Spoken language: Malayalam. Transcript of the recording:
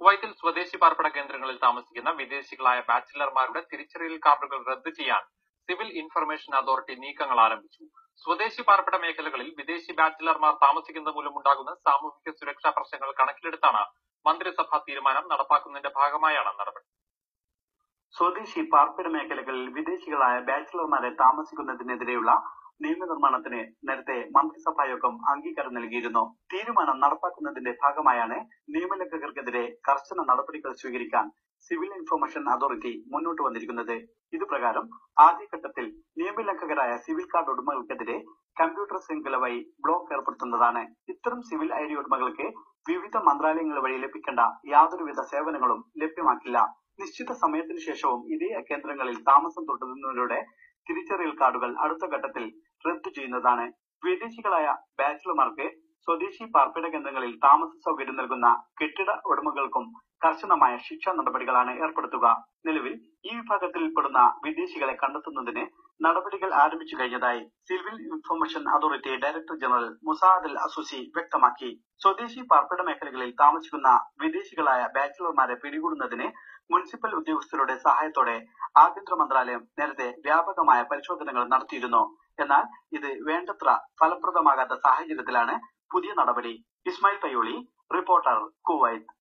കുവൈത്തിൽ സ്വദേശി പാർപ്പിട കേന്ദ്രങ്ങളിൽ താമസിക്കുന്ന വിദേശികളായ ബാച്ചിലർമാരുടെ തിരിച്ചറിയൽ കാർഡുകൾ റദ്ദ് ചെയ്യാൻ സിവിൽ ഇൻഫർമേഷൻ അതോറിറ്റി നീക്കങ്ങൾ ആരംഭിച്ചു. സ്വദേശി പാർപ്പിട മേഖലകളിൽ വിദേശി ബാച്ചിലർമാർ താമസിക്കുന്നത് മൂലമുണ്ടാകുന്ന സാമൂഹിക സുരക്ഷാ പ്രശ്നങ്ങൾ കണക്കിലെടുത്താണ് മന്ത്രിസഭാ തീരുമാനം നടപ്പാക്കുന്നതിന്റെ ഭാഗമായാണ് നടപടി. സ്വദേശി പാർപ്പിട മേഖലകളിൽ വിദേശികളായ ബാച്ചിലർമാരെ താമസിക്കുന്നതിനെതിരെയുള്ള നിയമനിർമ്മാണത്തിന് നേരത്തെ മന്ത്രിസഭാ യോഗം അംഗീകാരം നൽകിയിരുന്നു. തീരുമാനം നടപ്പാക്കുന്നതിന്റെ ഭാഗമായാണ് നിയമലംഘകർക്കെതിരെ കർശന നടപടികൾ സ്വീകരിക്കാൻ സിവിൽ ഇൻഫർമേഷൻ അതോറിറ്റി മുന്നോട്ട് വന്നിരിക്കുന്നത്. ഇതുപ്രകാരം ആദ്യഘട്ടത്തിൽ നിയമലംഘകരായ സിവിൽ കാർഡ് ഉടമകൾക്കെതിരെ കമ്പ്യൂട്ടർ ശൃംഖല വഴി ബ്ലോക്ക് ഏർപ്പെടുത്തുന്നതാണ്. ഇത്തരം സിവിൽ ഐഡി ഉടമകൾക്ക് വിവിധ മന്ത്രാലയങ്ങൾ വഴി ലഭിക്കേണ്ട യാതൊരുവിധ സേവനങ്ങളും ലഭ്യമാക്കില്ല. നിശ്ചിത സമയത്തിനു ശേഷവും ഇതേ കേന്ദ്രങ്ങളിൽ താമസം തുടരുന്നവരുടെ തിരിച്ചറിയൽ കാർഡുകൾ അടുത്ത ഘട്ടത്തിൽ റദ്ദു ചെയ്യുന്നതാണ്. വിദേശികളായ ബാച്ചിലർമാർക്ക് സ്വദേശി പാർപ്പിട കേന്ദ്രങ്ങളിൽ താമസ സൗകര്യം നൽകുന്ന കെട്ടിട ഉടമകൾക്കും കർശനമായ ശിക്ഷാ നടപടികളാണ് ഏർപ്പെടുത്തുക. നിലവിൽ ഈ വിഭാഗത്തിൽപ്പെടുന്ന വിദേശികളെ കണ്ടെത്തുന്നതിന് നടപടികൾ ആരംഭിച്ചു കഴിഞ്ഞതായി civil information authority director general Musaad al Asousi വ്യക്തമാക്കി. സ്വദേശി പാർപ്പിട മേഖലകളിൽ താമസിക്കുന്ന വിദേശികളായ ബാച്ചിലർമാരെ പിടികൂടുന്നതിന് മുനിസിപ്പൽ ഉദ്യോഗസ്ഥരുടെ സഹായത്തോടെ ആഭ്യന്തര മന്ത്രാലയം നേരത്തെ വ്യാപകമായ പരിശോധനകൾ നടത്തിയിരുന്നു. എന്നാൽ ഇത് വേണ്ടത്ര ഫലപ്രദമാകാത്ത സാഹചര്യത്തിലാണ് പുതിയ നടപടി. Ismail Thayyoli, reporter, Kuwait.